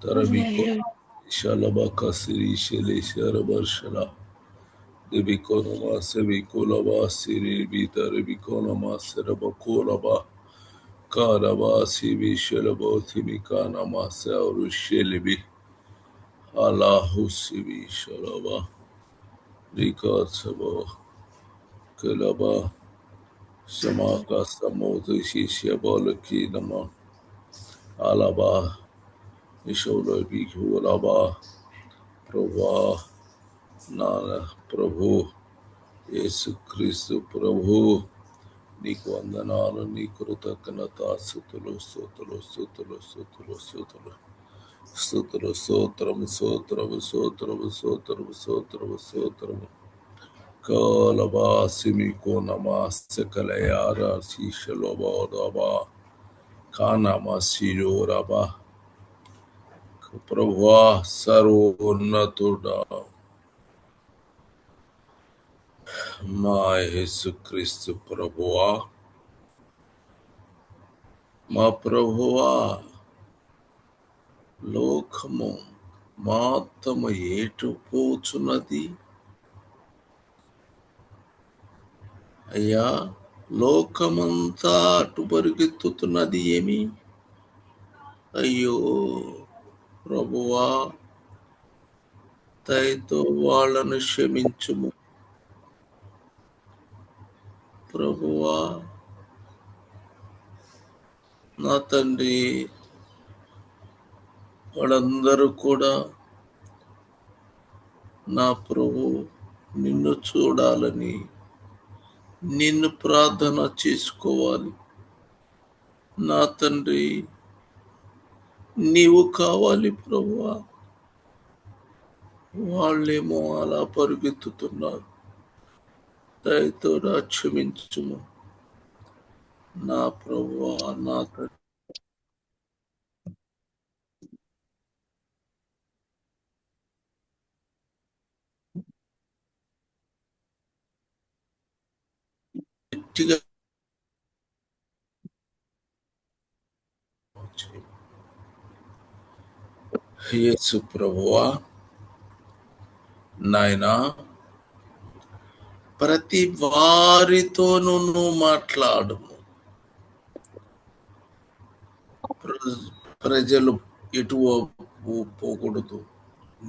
Tarabiko Shalabaka Siri Shele Sharabarshala Debikonoma Sevikolaba Siri Bitaribikonoma Serabakolaba Karaba Sivi Shalabo Timikana Masa Rushelibi Allahu Sivi Shalaba Rikatsabo Kalaba Samaka Samothi Shishabalaki Nama Alaba Ishola Bikulaba Prava Nana Prabhu యేసుక్రీస్తు ప్రభు నీకు వందనాలు, నీ కృతజ్ఞత, స్తుతులు స్తుతులు స్తుతులు స్తుతులు స్తుతులు స్తుతులు స్తోత్రము స్తోత్రము స్తోత్రము స్తోత్రము స్తోత్రము స్తోత్రము కాలబాసిమికో నమాస్కలయార శీషలోబోదబా కానమశిరోరబా ప్రభువా సర్వోన్నతుడా మా యేసుక్రీస్తు ప్రభువా, మా ప్రభువా, లోకము మాత్రము ఏటు పోచున్నది అయ్యా, లోకమంతా అటు పరిగెత్తుతున్నది ఏమి? అయ్యో ప్రభువా, దయతో వాళ్ళను క్షమించుము ప్రభువా. నా తండ్రి, వాళ్ళందరూ కూడా నా ప్రభు నిన్ను చూడాలని, నిన్ను ప్రార్థన చేసుకోవాలి. నా తండ్రి, నీవు కావాలి ప్రభువా. వాళ్ళేమో అలా పరుగెత్తుతున్నారు, దయతో క్షమించుము నా ప్రభువా. నా తండ్రి, గట్టిగా యేసు ప్రభువా, నాయనా, ప్రతి వారితోనూ నువ్వు మాట్లాడము. ప్రజలు ఎటు పోకూడదు,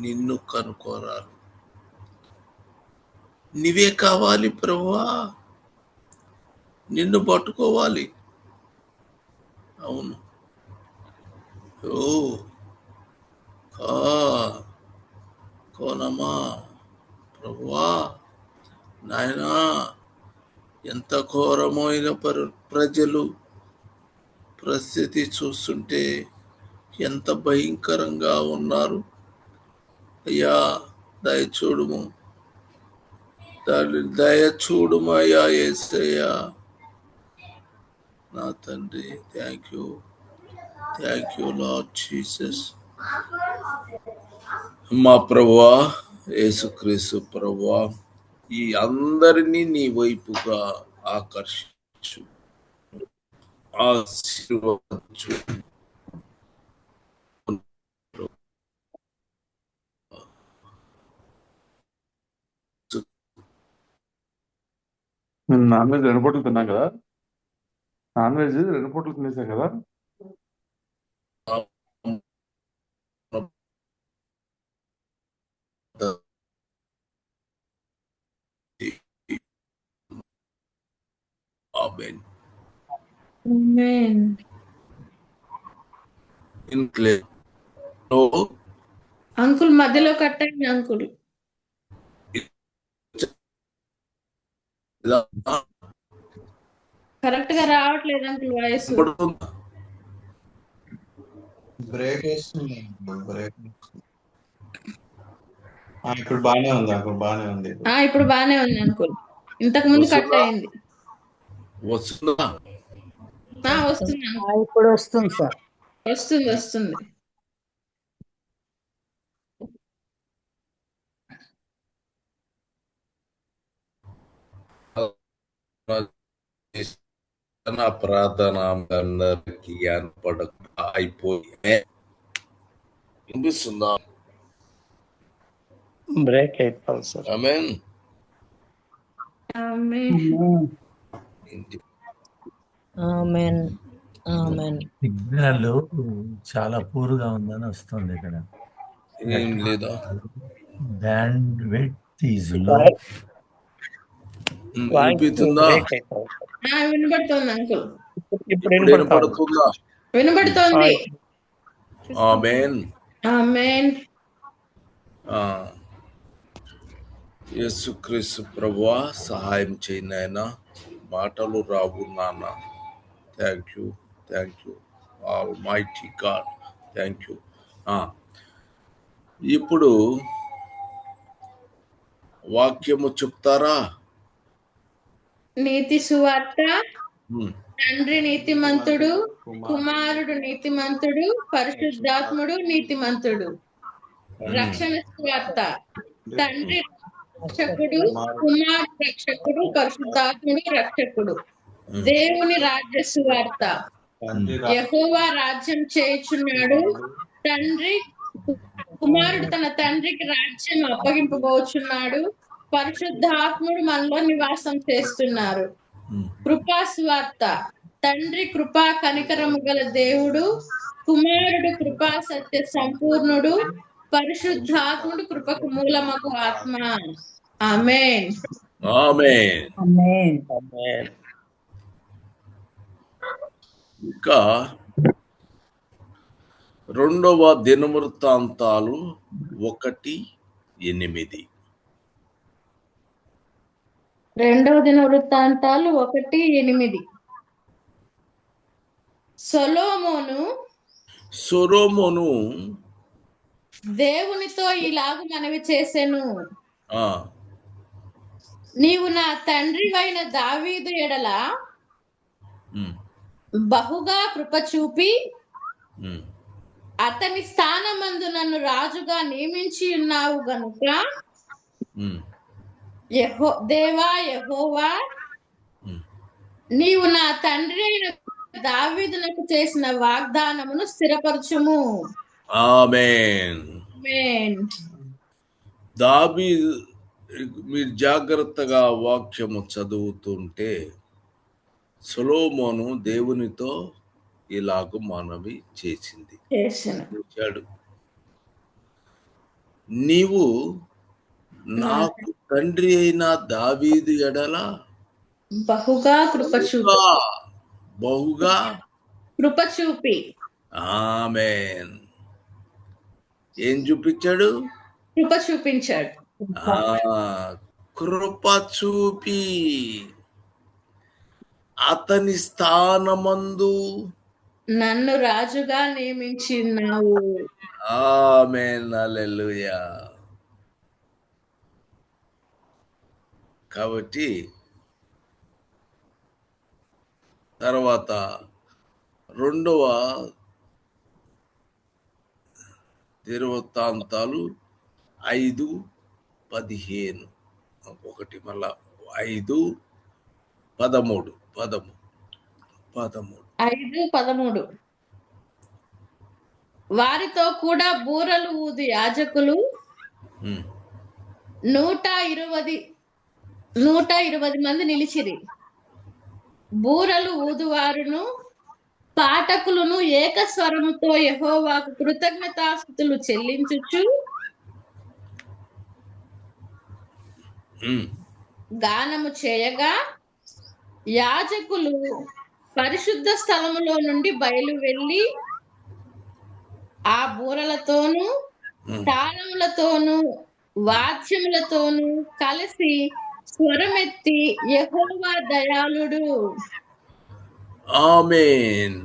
నిన్ను కనుకోరాలి. నీవే కావాలి ప్రభువా, నిన్ను పట్టుకోవాలి. అవును, కోనమా ప్రభువా, నాయనా, ఎంత ఘోరమైన ప్రజలు పరిస్థితి చూస్తుంటే ఎంత భయంకరంగా ఉన్నారు. అయ్యా, దయచూడుము, దయచూడుము అయ్యా యేసయ్యా. నా తండ్రి, థ్యాంక్ యూ లార్డ్ జీసస్. మా ప్రభువా యేసుక్రీస్తు ప్రభువా, ఈ అందరినీ నీ వైపుగా ఆకర్షించు, ఆశీర్వదించు. నాన్ వెజ్ 2 పూటలు తిన్నాం కదా, నాన్ వెజ్ 2 పూటలు తినేసాం కదా. ఆమేన్. ఆమేన్. అంకుల్ మధ్యలో కట్ అయింది అంకుల్. కరెక్ట్ గా రావట్లేదు అంకుల్ వాయిస్. బ్రేక్ వేస్తుంది. ఇప్పుడు బానే ఉంది అంకుల్, బానే ఉంది. ఇప్పుడు బానే ఉంది అంకుల్, ఇంతకు ముందు కట్ అయింది. వస్తుందా? వస్తుంది, ఇప్పుడు వస్తుంది సార్. వస్తుంది. నా ప్రార్థన అందరికి అయిపోయి వినిపిస్తుందా? బ్రేక్ అయిపోవాలి సార్. ఆమేన్. ఆమేన్. ఇంటి ఆమెన్ ఆమెన్. సిగ్నల్ చాలా పూర్గా ఉందని వస్తుంది ఇక్కడ. ఏం లేదా? Band width is low. Voice వినిపిస్తుందా? బ్రేక్ అయిపోవాలి సార్. వినబడుతోంది అంకుల్. ఇప్పుడు ఇప్పుడు వినపడుతుంది. వినపడుతుందా? వినబడుతోంది. ఆమేన్. ఆమేన్. ఆ, యేసుక్రీస్తు ప్రభువా సహాయం చేయి నాయనా, మాటలు రావు నాన్న. Thank you all mighty God, thank you. ఇప్పుడు వాక్యము చెప్తారా? నీతి సువార్త. ఉమ్, తండ్రి నీతిమంతుడు, కుమారుడు నీతిమంతుడు, పరిశుద్ధాత్ముడు నీతిమంతుడు. రక్షణ సువార్త. తండ్రి రక్షకుడు, కుమారుడు రక్షకుడు, పరిశుద్ధాత్ముడు రక్షకుడు. దేవుని రాజ్య సువార్త. యెహోవా రాజ్యం చేయుచున్నాడు. తండ్రి కుమారుడు తన తండ్రికి రాజ్యం అప్పగింపబోచున్నాడు. పరిశుద్ధాత్ముడు మనలో నివాసం చేస్తున్నారు. కృపా సువార్త. తండ్రి కృపా కనికరము గల దేవుడు, కుమారుడు కృపా సత్య సంపూర్ణుడు, పరిశుద్ధాత్ముడు కృపకు మూలమగు ఆత్మ. ఆమేన్. ఆమేన్. ఆమేన్. ఇంకా 2వ దినవృత్తాంతాలు 1:8. 2వ దినవృత్తాంతాలు 1:8. సొలొమోను దేవునితో ఇలాగు మనవి చేసెను, నీవు నా తండ్రివైన దావీదు ఎడల బహుగా కృప చూపి అతని స్థానమందు నన్ను రాజుగా నియమించి ఉన్నావు గనుక దేవా యెహోవా, నీవు నా తండ్రి అయిన దావీదునకు చేసిన వాగ్దానమును స్థిరపరచుము. ఆమేన్. ఆమేన్. దావీదు, మీరు జాగ్రత్తగా వాక్యము చదువుతుంటే సొలొమోను దేవునితో ఇలాగ మనవి చేశాడు, నీవు నాకు తండ్రి అయిన దావీదు ఎడల బహుగా కృప చూపి. ఆమేన్. ఏం చూపించాడు? కృప చూపించాడు. కృప చూపి అతని స్థానమందు నన్ను రాజుగా నియమించి ఉన్నావు. ఆమేన్. హల్లెలూయా. కాబట్టి తర్వాత 2వ దినవృత్తాంతాలు 5:15. ఒకటి మళ్ళా 5:13. 5:13. వారితో కూడా బూరలు ఊదు యాజకులు 120 మంది నిలిచిరి. బూరలు ఊదువారును పాఠకులను ఏకస్వరముతో యెహోవాకు కృతజ్ఞతాస్తుతులు చెల్లించుచు గానము చేయగా, యాజకులు పరిశుద్ధ స్థలములో నుండి బయలు వెళ్ళి ఆ బూరలతోనూ తాళములతోనూ వాద్యములతోనూ కలిసి స్వరమెత్తి యెహోవా దయాళుడు, ఆమేన్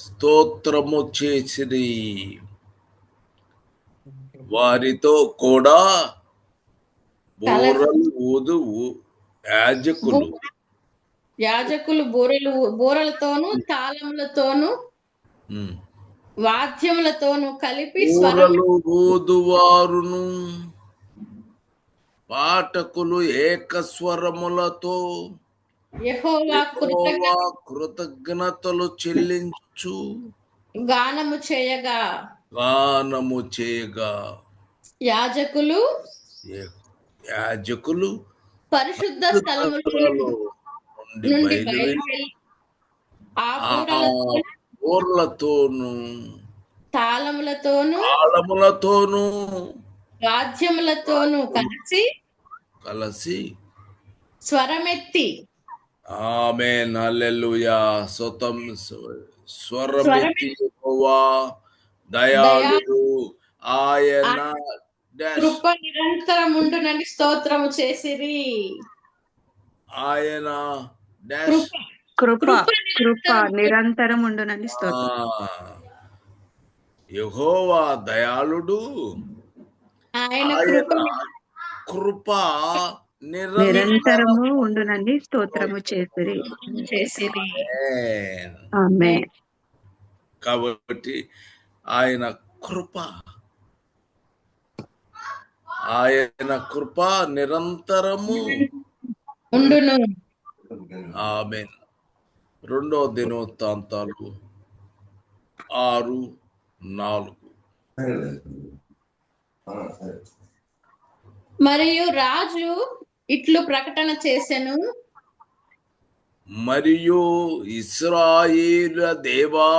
స్తోత్రము చేసిరి. వారితో కూడా బూరలు ఊదు యాజకులు బూరలతోనూ తాళములతోనూ వాద్యములతోనూ కలిపి బూరలు ఊదువారును పాఠకులు ఏకస్వరములతో యెహోవా కృతజ్ఞతలు చెల్లించు గానము చేయగా గానము చేయగా యాజకులు యాజకులు పరిశుద్ధ స్థలములో స్థలములో నుండి నుండి బయలువెళ్ళి బయలువెళ్ళి ఆ ఆ బూరలతో ఊర్లతోనూ తాళములతోనూ తాళములతోనూ వాద్యములతోనూ కలిసి స్వరమెత్తి ఆమేన్ హల్లెలూయా స్వరమెత్తి స్వరమెత్తి యెహోవా దయా దయాళుడు ఆయన డాష్ కృప నిరంతరముండునని స్తోత్రము చేసిరి. ఆయన డాష్ కృప కృప కృప నిరంతరం ఉండునని స్తోత్రం. యెహోవా దయాళుడు ఆయన ఆయన కృప నిరంతరము ఉండునని స్తోత్రము చేసిరి. ఆమేన్. కాబట్టి ఆయన కృప నిరంతరము ఉండును. ఆమేన్. 2 దినవృత్తాంతాలు 6:4. మరియు రాజు ఇట్లు ప్రకటన చేసెను, మరియు ఇశ్రాయేలు దేవా,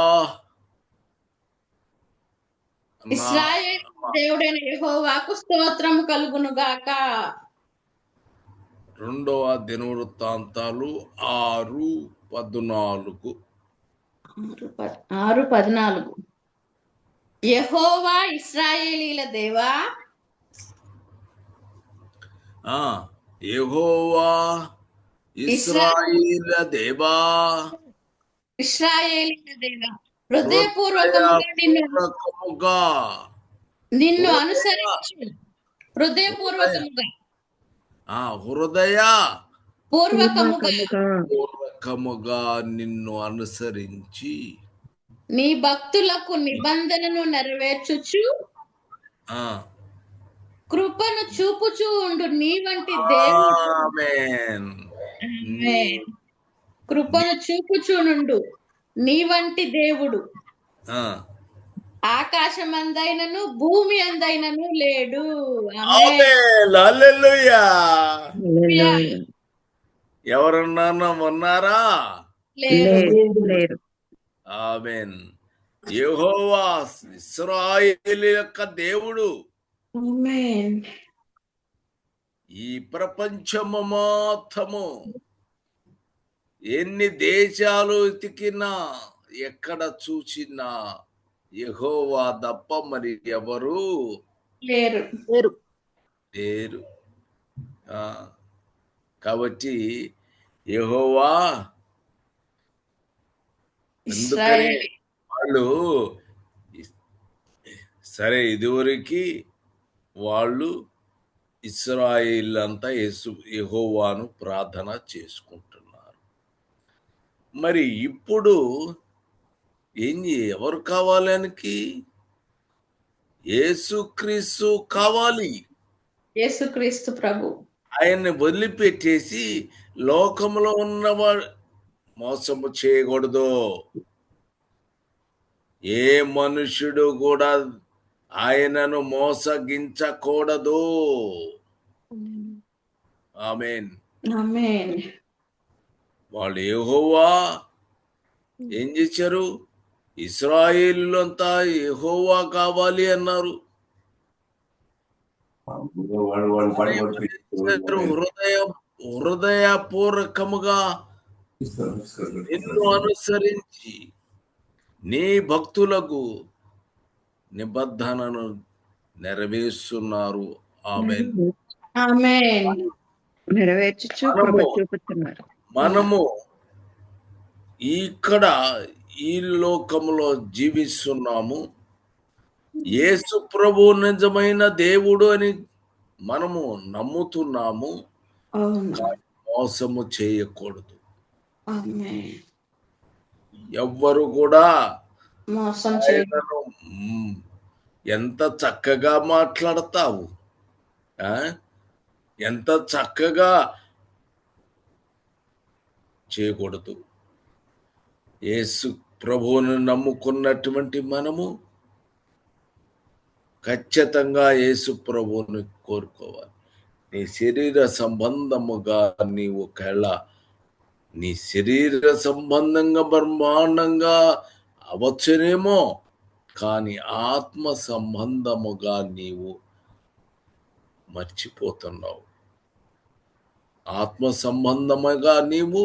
ఇశ్రాయేలు దేవుడైన యెహోవాకు స్తోత్రము కలుగును గాక. 2 దినవృత్తాంతాలు 6:14. 6:14 యెహోవా ఇశ్రాయేలీల దేవా, యెహోవా ఇశ్రాయేలు దేవా, ఇశ్రాయేలీల దేవా, హృదయపూర్వకముగా నిన్ను అనుసరించు. హృదయపూర్వకముగా నిన్ను అనుసరించి నీ భక్తులకు నిబంధనను నెరవేర్చుచు కృపను చూపుచూ ఉండు నీ వంటి దేవుడు. కృపను చూపుచూనుండు నీ వంటి దేవుడు ఆకాశమందైనను భూమి అందైనను లేడు. హల్లెలూయా. ఎవరన్నా ఉన్నారా? లేరు. ఆమేన్. యెహోవా ఇశ్రాయేలు యొక్క దేవుడు. ఈ ప్రపంచము మొత్తము ఎన్ని దేశాలు ఎతికినా ఎక్కడ చూసినా యెహోవా తప్ప మరి ఎవరు లేరు. కాబట్టి యెహోవా ఎందుకని వాళ్ళు సరే ఇదివరకు వాళ్ళు ఇశ్రాయేల్ అంతా యెహోవాను ప్రార్థన చేసుకుంటున్నారు. మరి ఇప్పుడు ఎవరు కావాలనికి? యేసుక్రీస్తు కావాలి. యేసుక్రీస్తు ప్రభు ఆయన్ని వదిలిపెట్టేసి లోకంలో ఉన్నవాడు మోసము చేయకూడదు. ఏ మనుషుడు కూడా ఆయనను మోసగించకూడదు. ఆమేన్. వాళ్ళు యెహోవా ఏం చేశారు? ఇశ్రాయేలులంతా యెహోవా కావాలి అన్నారు. హృదయపూర్వకముగా నిన్ను అనుసరించి నీ భక్తులకు నిబంధనను నెరవేరుస్తున్నారు. ఆమేన్. నెరవేర్చుచు కృప చూపుతున్నారు. మనము ఇక్కడ ఈ లోకంలో జీవిస్తున్నాము. యేసు ప్రభు నిజమైన దేవుడు అని మనము నమ్ముతున్నాము. మోసము చేయకూడదు. ఎవ్వరు కూడా ఆయనను ఎంత చక్కగా మాట్లాడతావు, ఎంత చక్కగా చేయకూడదు. యేసు ప్రభువును నమ్ముకున్నటువంటి మనము ఖచ్చితంగా యేసు ప్రభువుని కోరుకోవాలి. నీ శరీర సంబంధముగా నీవు ఒకవేళ నీ శరీర సంబంధంగా బ్రహ్మాండంగా అవచ్చునేమో, కానీ ఆత్మ సంబంధముగా నీవు మర్చిపోతున్నావు. ఆత్మ సంబంధముగా నీవు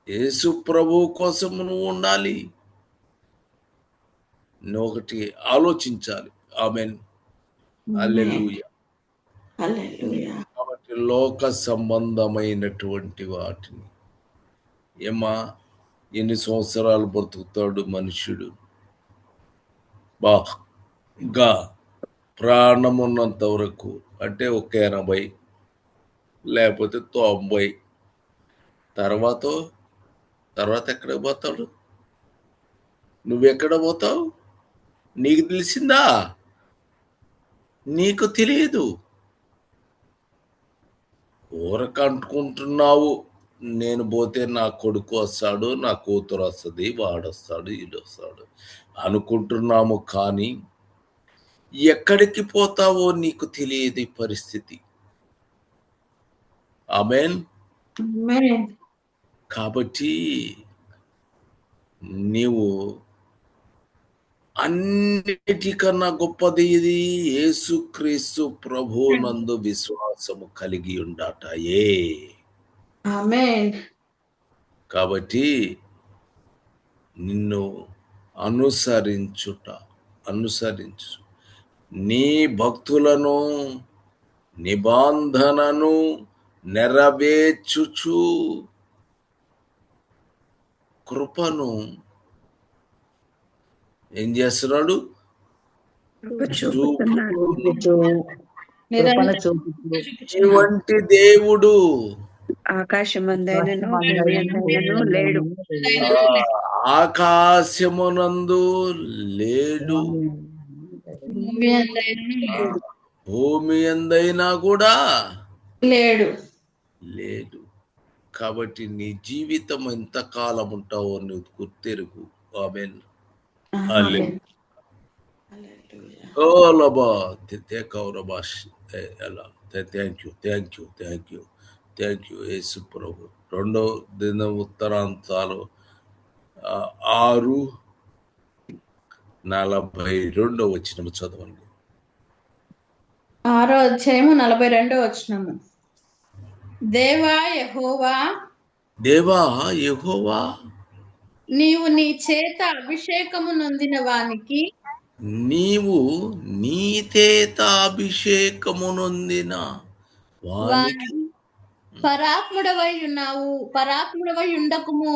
యేసు ప్రభు కోసం నువ్వు ఉండాలి. నువ్వు ఒకటి ఆలోచించాలి. ఆమేన్. హల్లెలూయా. హల్లెలూయా. కాబట్టి లోక సంబంధమైనటువంటి వాటిని ఏమా ఎన్ని సంవత్సరాలు బ్రతుకుతాడు మనుష్యుడు? బాగా ప్రాణం ఉన్నంత వరకు, అంటే ఒక 80 లేకపోతే 90. తర్వాత ఎక్కడ పోతాడు? నువ్వెక్కడ పోతావు? నీకు తెలిసిందా? నీకు తెలియదు. ఊరకంటుకుంటున్నావు, నేను పోతే నా కొడుకు వస్తాడు, నా కూతురు వస్తుంది, వాడొస్తాడు, వీడొస్తాడు అనుకుంటున్నాము. కానీ ఎక్కడికి పోతావో నీకు తెలియదు ఈ పరిస్థితి. ఆమేన్. ఆమేన్. కాబట్టి నీవు అన్నిటికన్నా గొప్పది ఇది యేసుక్రీస్తు ప్రభువునందు విశ్వాసము కలిగి ఉండాటయే. ఆమేన్. కాబట్టి నిన్ను అనుసరించు, నీ భక్తులను నిబంధనను నెరవేర్చుచు కృపను ఏం చేస్తున్నాడు? కృప చూపుతున్నాడు. కృపను చూపుతూ ఇటువంటి దేవుడు ఆకాశమందైనను భూమి అందైనను లేడు. ఆకాశమునందు లేడు, భూమి అందైనా కూడా లేడు. కాబట్టి నీ జీవితం ఎంతకాలం ఉంటావో నువ్వు గుర్తెరుగు. ఆమేన్. థ్యాంక్ యూ యేసు ప్రభు. 2 దినవృత్తాంతాలు 6:42 చదవండి. 6వ అధ్యాయము 42వ. దేవా యెహోవా, నీవు నీ చేత అభిషేకము నొందిన వానికి, నీవు నీ చేత అభిషేకము నొందిన వానికి పరాత్ముడవై ఉండకుము.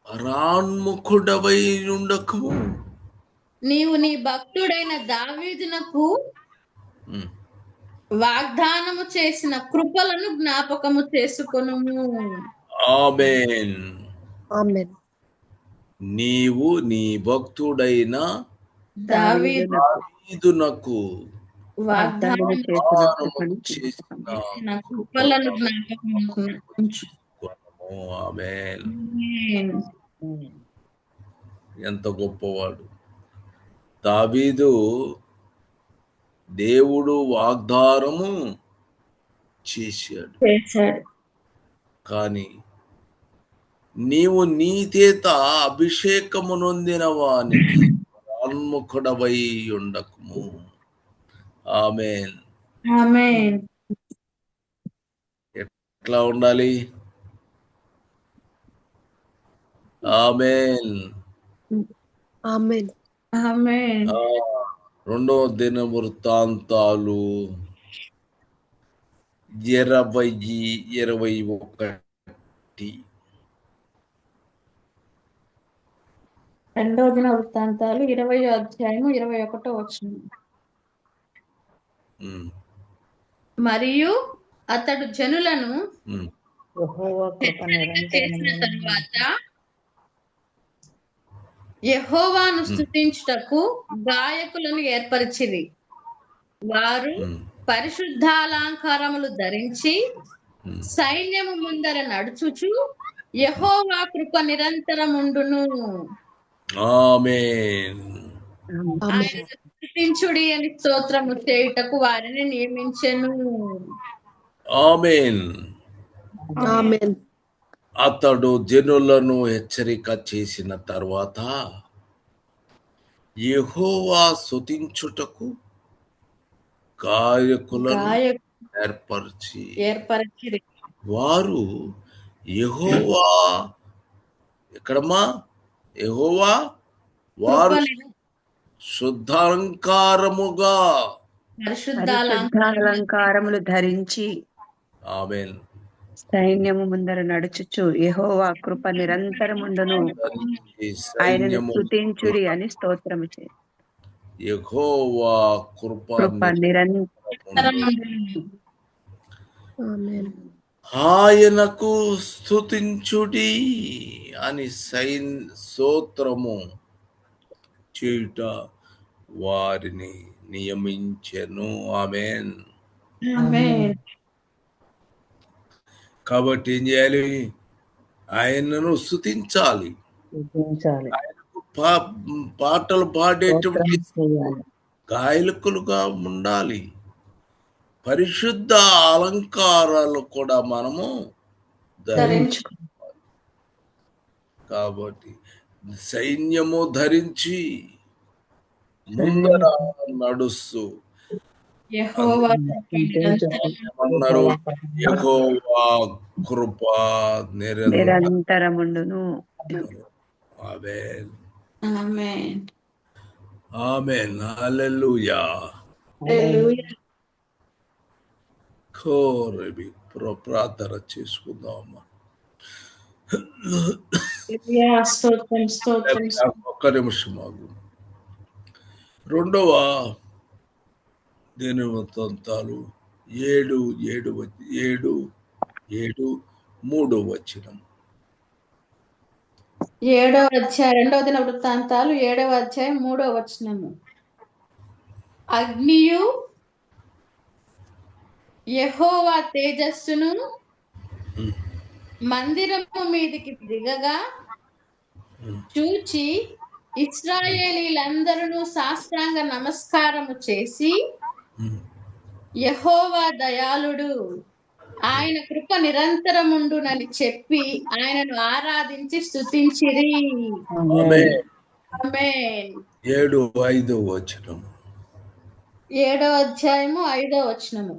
పరాన్ముఖుడవై ఉండకుము. నీవు నీ భక్తుడైన దావీదునకు వాగ్దానము చేసిన కృపలను జ్ఞాపకము చేసుకొనుము. ఆమేన్. ఆమేన్. నీవు నీ భక్తుడైన దావీదునకు వాగ్దానము చేసిన కృపలను జ్ఞాపకము. ఆమేన్. ఎంత గొప్పవాడు దావీదు. దేవుడు వాగ్దానము చేశాడు, కానీ నీవు నీ చేత అభిషేకము నొందిన వానికి పరాన్ముఖుడవై ఉండకుము. ఆమేన్. ఆమేన్. ఎట్లా ఉండాలి? ఆమేన్. ఆమేన్. ఆమేన్. 2వ దినవృత్తాంతాలు 20:21. 2వ దినవృత్తాంతాలు 20వ అధ్యాయము 21వ. మరియు అతడు జనులను యెహోవా కృప చేసిన తరువాత యెహోవాను స్తుతించుటకు గాయకులను ఏర్పరిచిరి. వారు పరిశుద్ధాలంకారములు ధరించి సైన్యము ముందర నడుచుచు యెహోవా కృప నిరంతరముండును. ఆమేన్. ఆయన స్తుతించుడి అని స్తోత్రము చేయుటకు వారిని నియమించెను. ఆమేన్. ఆమేన్. అతడు జనులను హెచ్చరిక చేసిన తర్వాత యెహోవా స్తుతించుటకు గాయకులను ఏర్పరచిరి. వారు యెహోవా ఎక్కడమ్మా యెహోవా వారు శుద్ధాలంకారముగా పరిశుద్ధాలంకారములు ధరించి ఆమేన్ సైన్యము ముందర నడుచుచు యెహోవా కృప నిరంతరముండును ఆయనను స్తుతించుడి అని స్తోత్రము చేయి. యెహోవా కృప నిరంతరముండును. ఆమేన్. ఆయనకు స్తుతించుడి అని స్తోత్రము చేయుట వారిని నియమించెను. ఆమేన్. కాబట్టి ఏం చేయాలి? ఆయనను స్తుతించాలి. ఆయనకు పాటలు పాడేటువంటి గాయకులుగా ఉండాలి. పరిశుద్ధ అలంకారాలు కూడా మనము ధరించుకోవాలి. కాబట్టి సైన్యము ధరించి ముందర నడుస్తూ ఏమన్నారు? యెహోవా కృప నిరంతరముండును. ఆమేన్. ఆమేన్. ఆమేన్. హల్లెలూయా. కోరబి ప్రార్థన చేసుకుందామా. ఒక్క నిమిషం ఆగు. 2వ దినవృత్తాంతాలు 7:3 వచనం. 7వ అధ్యాయం 2వ దిన వృత్తాంతాలు 7వ అధ్యాయం 3వ వచనము. అగ్నియు యెహోవా తేజస్సును మందిరము మీదికి దిగగా చూచి ఇశ్రాయేలీలందరూ సాష్టాంగ నమస్కారము చేసి యెహోవా దయాళుడు ఆయన కృప నిరంతరముండునని చెప్పి ఆయనను ఆరాధించి స్తుతించిరి. ఆమేన్. ఆమేన్. 7:5 వచనం. 7వ అధ్యాయము 5వ వచనము.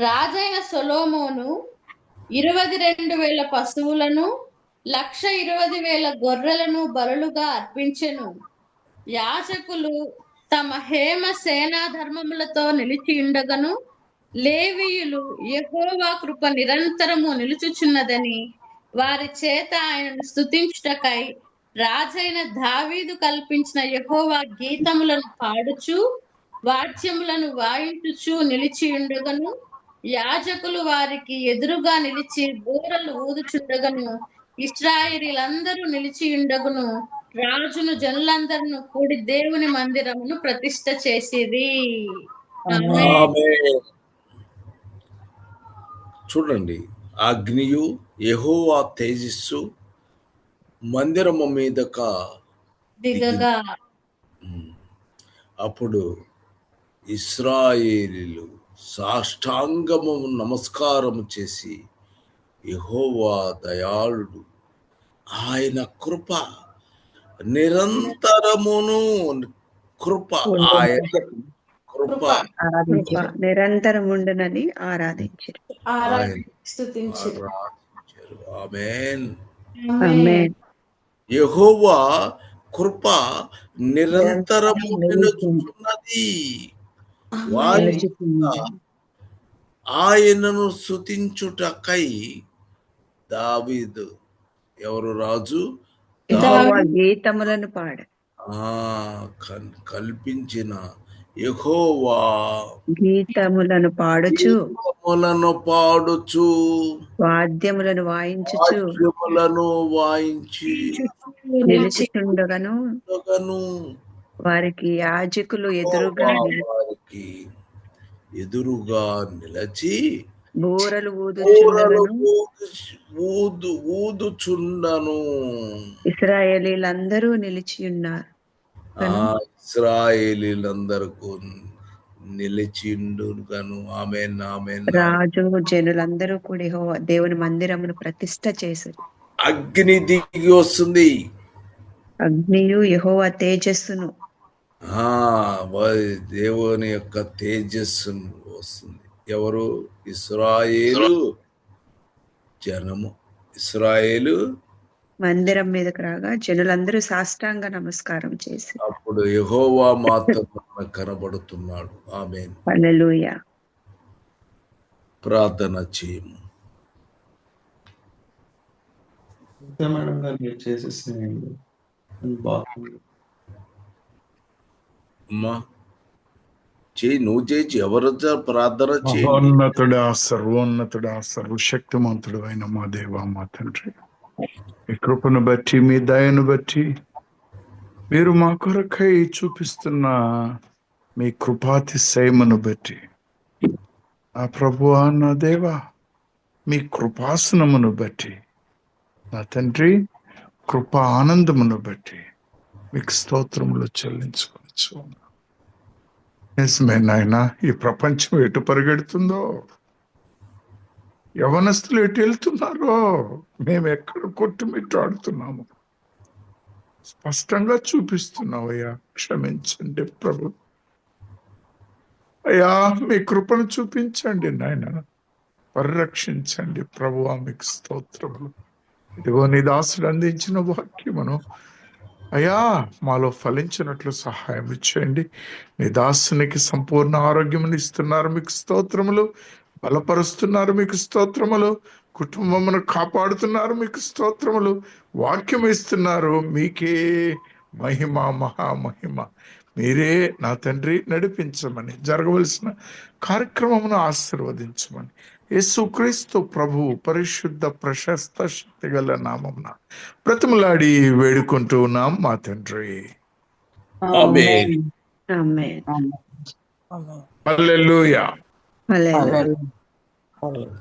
రాజైన సొలొమోను 22,000 పశువులను 1,20,000 గొర్రెలను బలులుగా అర్పించెను. యాజకులు తమ హేమ సేనా ధర్మములతో నిలిచియుండగను లేవీయులు యెహోవా కృప నిరంతరము నిలుచుచున్నదని వారి చేత ఆయనను స్తుతించుటకై రాజైన దావీదు కల్పించిన యెహోవా గీతములను పాడుచు వాద్యములను వాయించుచు నిలిచియుండగను యాజకులు వారికి ఎదురుగా నిలిచి బూరలు ఊదుచుండగను ఇశ్రాయేలీలందరూ నిలిచియుండగను రాజును జనులందరూ కూడి దేవుని మందిరమును ప్రతిష్ఠ చేసిరి. ఆమేన్. చూడండి, అగ్నియు యెహోవా తేజస్సు మందిరము మీదక దిగగా అప్పుడు ఇశ్రాయేలీలు సాష్టాంగము నమస్కారము చేసి యెహోవా దయాళుడు ఆయన కృప నిరంతరమును కృప ఆయన కృప నిరంతరముండునని ఆరాధించారు. స్తుతించిరి. ఆమేన్. ఆమేన్. యెహోవా కృప నిరంతరము నిలుచుచున్నది. వారి ఆయనను స్తుతించుటకై దావీదు ఎవరు రాజు యెహోవా గీతములను పాడ కల్పించిన యెహోవా గీతములను పాడుచు వాద్యములను వాయించి నిలిచిచుండగను వారికి యాజకులు ఎదురుగా నిలిచి బూరలు ఊదుచుండను. ఇశ్రాయేలీలందరూ నిలిచి ఉన్నారు. ఇశ్రాయేలీలందరకు నిలిచిండు గను. ఆమేన్, ఆమేన్. రాజు జనులందరూ కూడా యెహోవా దేవుని మందిరమును ప్రతిష్ఠ చేశారు. అగ్ని దిగి వస్తుంది. అగ్నియు యెహోవా తేజస్సును. దేవుని యొక్క తేజస్సు వస్తుంది. ఎవరు? ఇశ్రాయేలు జనము. ఇశ్రాయేలు మందిరం మీదకి రాగా జనులందరూ సాష్టాంగ నమస్కారం చేసి అప్పుడు యెహోవా మాత్రం కనబడుతున్నాడు. ఆమేన్. హల్లెలూయా. ప్రార్థన చేయము. మేడం గారు మీరు చేసేసినాయండి. బాగుంది. అమ్మా చేయి, నువ్వు చేయి. ఎవరు ప్రార్థన చేయి. మహోన్నతుడా, సర్వోన్నతుడా, సర్వశక్తిమంతుడు అయిన మా దేవా, మా తండ్రి, మీ కృపను బట్టి, మీ దయను బట్టి, మీరు మా కొరకై చూపిస్తున్న మీ కృపాతిశయమును బట్టి, నా ప్రభువా, నా దేవా, మీ కృపాసనమును బట్టి, నా తండ్రి, కృపా ఆనందమును బట్టి మీకు స్తోత్రములు చెల్లించుకోవచ్చు. నిజమే నాయనా, ఈ ప్రపంచం ఎటు పరిగెడుతుందో, యవనస్తులు ఎటు వెళ్తున్నారో, మేము ఎక్కడ కొట్టుమిట్టాడుతున్నాము స్పష్టంగా చూపిస్తున్నావు అయ్యా. క్షమించండి ప్రభు. అయ్యా, మీ కృపను చూపించండి నాయన, పరిరక్షించండి ప్రభువా, మీకు స్తోత్రములు. ఇదిగో నీ దాసుడు అందించిన వాక్యమును అయ్యా మాలో ఫలించినట్లు సహాయం ఇచ్చేయండి. నీ దాసునికి సంపూర్ణ ఆరోగ్యమును ఇస్తున్నారు, మీకు స్తోత్రములు. బలపరుస్తున్నారు, మీకు స్తోత్రములు. కుటుంబమును కాపాడుతున్నారు, మీకు స్తోత్రములు. వాక్యం ఇస్తున్నారు, మీకే మహిమ, మహామహిమ. మీరే నా తండ్రి నడిపించమని, జరగవలసిన కార్యక్రమమును ఆశీర్వదించమని యేసుక్రీస్తు ప్రభువు పరిశుద్ధ ప్రశస్త శక్తిగల నామమున బ్రతిమలాడి వేడుకుంటున్నాం మా తండ్రి. ఆమేన్. ఆమేన్. హల్లెలూయా. హల్లెలూయా. హల్లెలూయా.